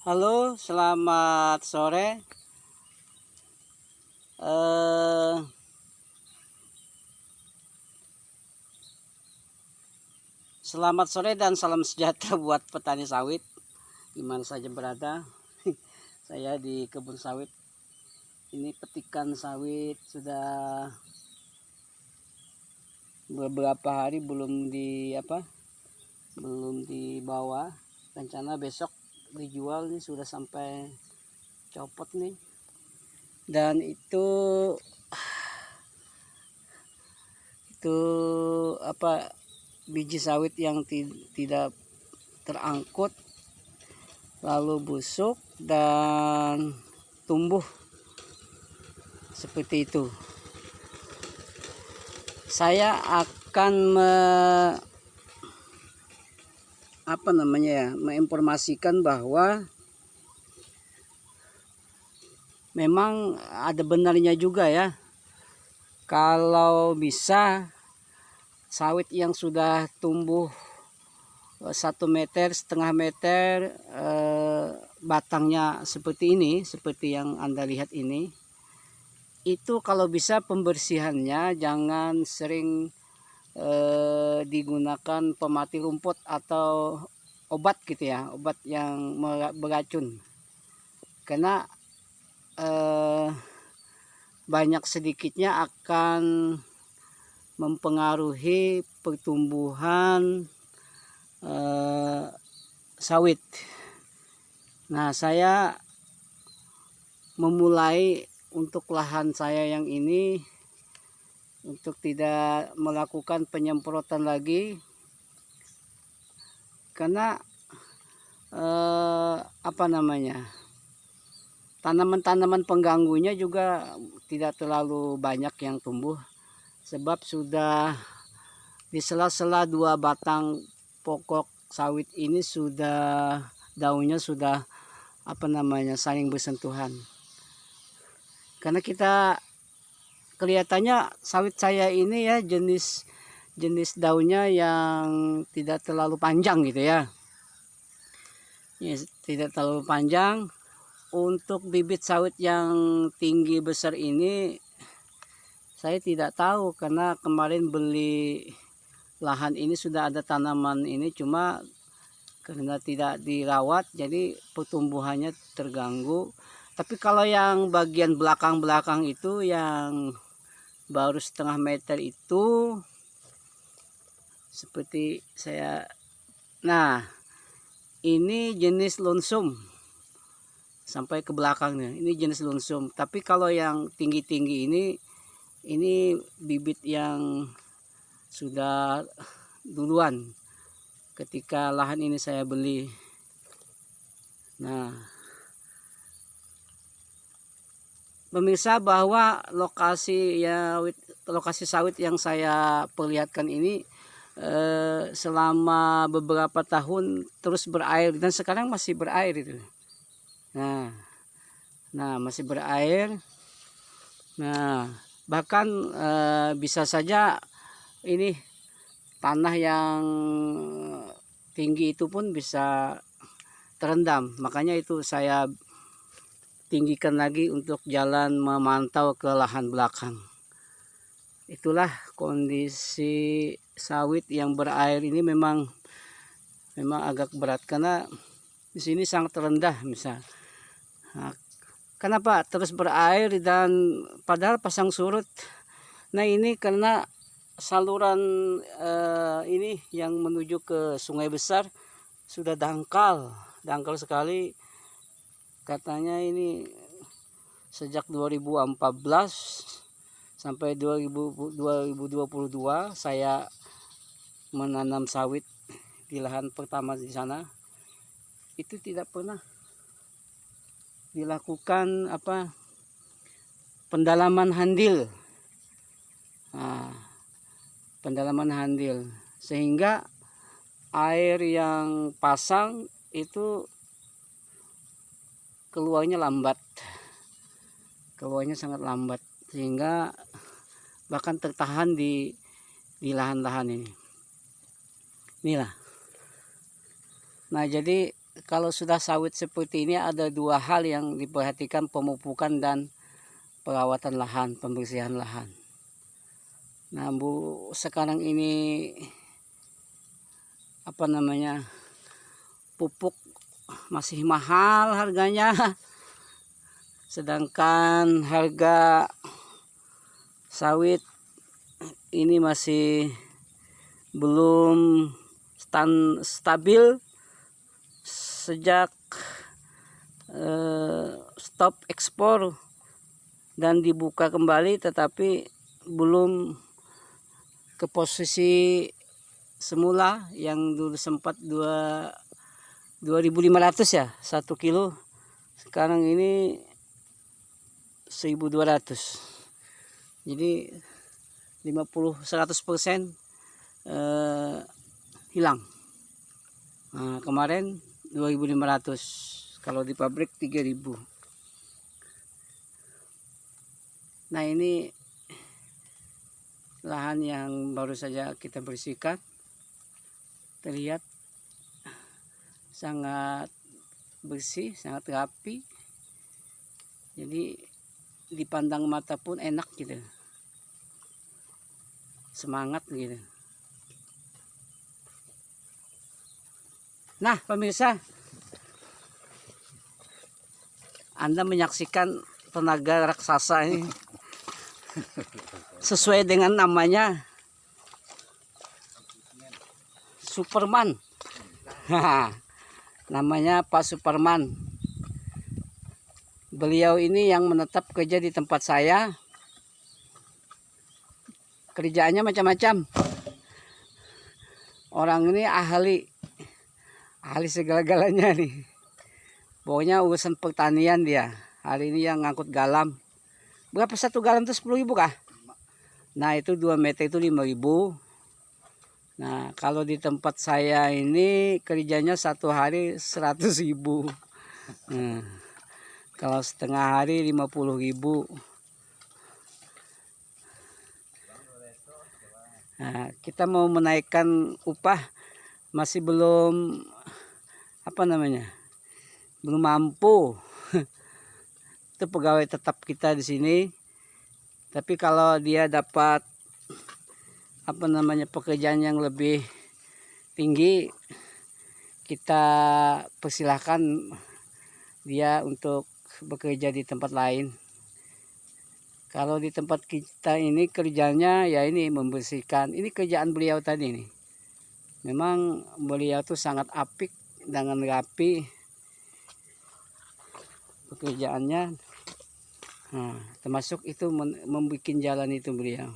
Halo, selamat sore. Eh, Selamat sore dan salam sejahtera buat petani sawit, dimana saja berada. Saya di kebun sawit. Ini petikan sawit sudah beberapa hari belum dibawa. Rencana besok dijual nih, sudah sampai copot nih. Dan itu biji sawit yang tidak terangkut, lalu busuk dan tumbuh seperti itu. Saya akan menginformasikan bahwa memang ada benarnya juga ya, kalau bisa sawit yang sudah tumbuh 1,5 meter batangnya seperti ini, seperti yang Anda lihat ini, itu kalau bisa pembersihannya jangan sering digunakan pemati rumput atau obat gitu ya, obat yang beracun, karena banyak sedikitnya akan mempengaruhi pertumbuhan sawit. Nah, saya memulai untuk lahan saya yang ini untuk tidak melakukan penyemprotan lagi, karena tanaman-tanaman pengganggunya juga tidak terlalu banyak yang tumbuh, sebab sudah di sela-sela 2 batang pokok sawit ini sudah daunnya sudah saling bersentuhan. Karena kita kelihatannya sawit saya ini ya jenis daunnya yang tidak terlalu panjang gitu ya. Tidak terlalu panjang. Untuk bibit sawit yang tinggi besar ini saya tidak tahu, karena kemarin beli lahan ini sudah ada tanaman ini, cuma karena tidak dirawat jadi pertumbuhannya terganggu. Tapi kalau yang bagian belakang itu yang baru 1,5 meter itu seperti saya, nah ini jenis lonsum sampai ke belakangnya, ini jenis lonsum. Tapi kalau yang tinggi-tinggi ini bibit yang sudah duluan ketika lahan ini saya beli. Nah, pemirsa, bahwa lokasi sawit yang saya perlihatkan ini selama beberapa tahun terus berair, dan sekarang masih berair itu. Nah, masih berair. Nah, bahkan bisa saja ini tanah yang tinggi itu pun bisa terendam. Makanya itu saya tinggikan lagi untuk jalan memantau ke lahan belakang. Itulah kondisi sawit yang berair ini, memang agak berat karena di sini sangat rendah misal. Nah, kenapa terus berair dan padahal pasang surut? Nah, ini karena saluran ini yang menuju ke sungai besar sudah dangkal sekali. Katanya ini sejak 2014 sampai 2022 saya menanam sawit di lahan pertama di sana, itu tidak pernah dilakukan pendalaman handil. Nah, pendalaman handil sehingga air yang pasang itu keluarnya sangat lambat, sehingga bahkan tertahan di lahan-lahan ini. Inilah. Nah, jadi kalau sudah sawit seperti ini ada dua hal yang diperhatikan, pemupukan dan perawatan lahan, pembersihan lahan. Nah Bu, sekarang ini apa namanya, pupuk masih mahal harganya, sedangkan harga sawit ini masih belum stabil sejak stop ekspor dan dibuka kembali, tetapi belum ke posisi semula yang dulu sempat 2.500 ya 1 kilo, sekarang ini 1.200. Jadi 100% hilang. Nah, kemarin 2.500, kalau di pabrik 3.000. Nah ini lahan yang baru saja kita bersihkan, terlihat sangat bersih, sangat rapi, jadi dipandang mata pun enak gitu, semangat gitu. Nah pemirsa, Anda menyaksikan tenaga raksasa ini sesuai dengan namanya, Superman. Namanya Pak Superman. Beliau ini yang menetap kerja di tempat saya. Kerjaannya macam-macam. Orang ini ahli segala-galanya nih. Pokoknya urusan pertanian dia. Hari ini yang ngangkut galam. Berapa satu galam itu 10.000 kah? Nah itu 2 meter itu 5.000. Nah kalau di tempat saya ini kerjanya satu hari 100.000. Kalau setengah hari 50.000. Nah, kita mau menaikkan upah, masih belum belum mampu. Itu pegawai tetap kita di sini. Tapi kalau dia dapat pekerjaan yang lebih tinggi, kita persilahkan dia untuk bekerja di tempat lain. Kalau di tempat kita ini kerjanya ya ini membersihkan. Ini kerjaan beliau tadi nih. Memang beliau tuh sangat apik dengan rapi pekerjaannya. Nah, termasuk itu membuat jalan itu beliau.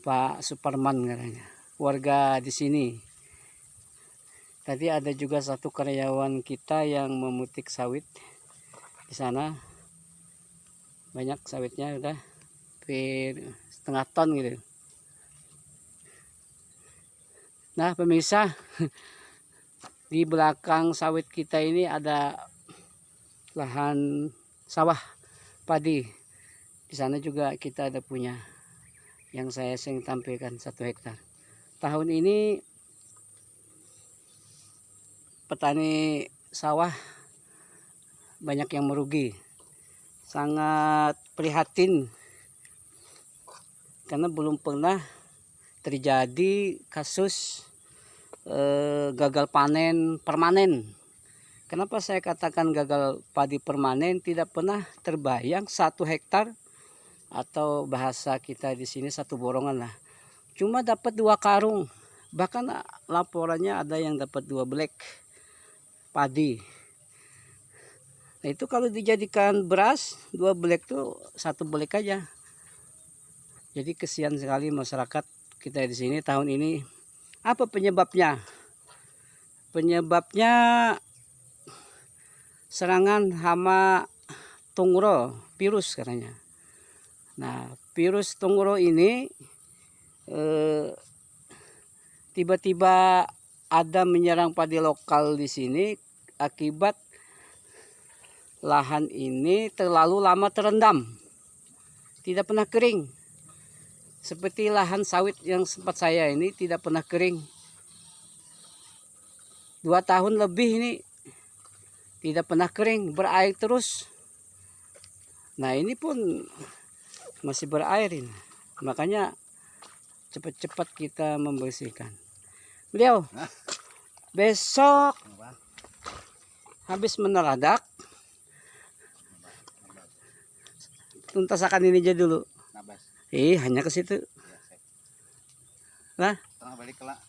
Pak Superman katanya. Warga di sini. Tadi ada juga satu karyawan kita yang memetik sawit di sana. Banyak sawitnya, udah setengah ton gitu. Nah pemirsa, di belakang sawit kita ini ada lahan sawah padi. Di sana juga kita ada punya, yang saya sering tampilkan 1 hektar. Tahun ini petani sawah banyak yang merugi. Sangat prihatin karena belum pernah terjadi kasus gagal panen permanen. Kenapa saya katakan gagal padi permanen? Tidak pernah terbayang 1 hektar atau bahasa kita di sini 1 borongan lah, cuma dapat 2 karung. Bahkan laporannya ada yang dapat 2 black padi. Nah itu kalau dijadikan beras 2 black tuh 1 black aja. Jadi kesian sekali masyarakat kita di sini tahun ini. Apa penyebabnya? Penyebabnya serangan hama tungro, virus katanya. Nah virus tungro ini tiba-tiba ada menyerang padi lokal di sini akibat lahan ini terlalu lama terendam, tidak pernah kering. Seperti lahan sawit yang sempat saya ini tidak pernah kering. 2 tahun lebih ini tidak pernah kering, berair terus. Nah ini pun masih berair ini. Makanya cepat-cepat kita membersihkan. Beliau besok habis meneradak, tuntasakan ini aja dulu. Hanya ke situ. Lah, balik lah.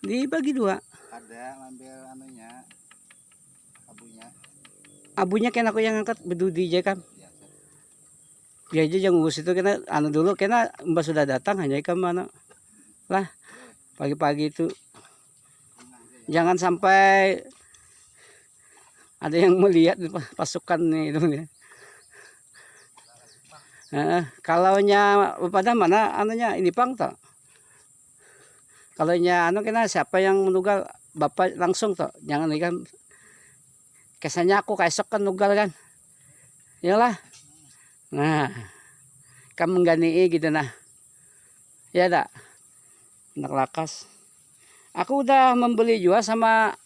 Dibagi 2. Ada ngambil anunya, abunya. Abunya kan aku yang angkat berdudi aja kan. Dia aja yang ngurus itu kena anu dulu, kena Mbak sudah datang hanya ke mana. Lah, pagi-pagi itu jangan sampai ada yang melihat pasukan itu ya. Kalaunya pada mana anunya ini pang toh. Kalaunya anu kena siapa yang menugal bapak langsung toh. Jangan ikan kesannya aku kaesok kan nugal kan. Iyalah. Nah, kamu menggani gitu nah. Ya tak. Anak lakas. Aku udah membeli juga sama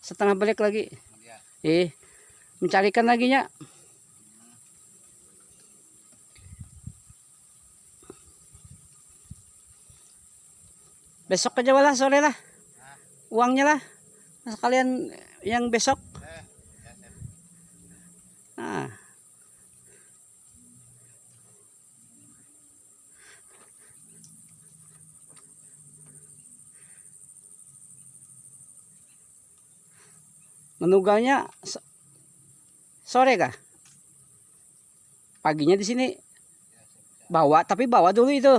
setengah balik lagi. Mencarikan lagi nya. Besok aja lah sore lah. Uangnya lah. Sekalian yang besok. Nah. Menugalnya sore kah? Paginya di sini. Bawa, tapi bawa dulu itu.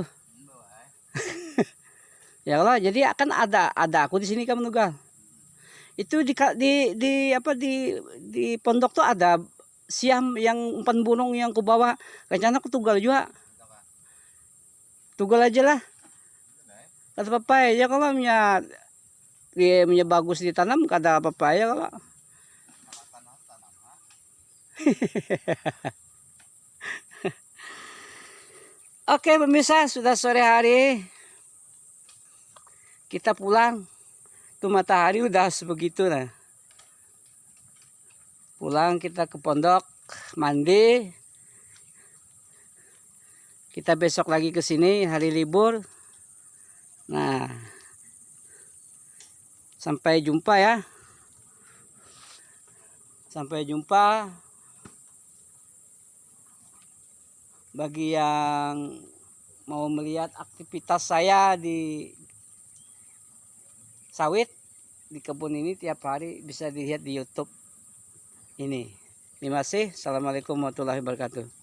Ya lah, jadi akan ada aku di sini kan menugal. Itu di apa di pondok tuh ada siam yang umpan burung yang ku bawa. Rencana aku tugal juga. Tugal aja lah. Kata papaya ya kalau dia bagus ditanam kata papaya kalau. Oke pemirsa, sudah sore hari. Kita pulang. Tuh matahari udah sebegitu nah. Pulang kita ke pondok, mandi. Kita besok lagi ke sini hari libur. Nah. Sampai jumpa ya. Sampai jumpa. Bagi yang mau melihat aktivitas saya di sawit di kebun ini tiap hari bisa dilihat di YouTube ini. Terima kasih. Assalamualaikum warahmatullahi wabarakatuh.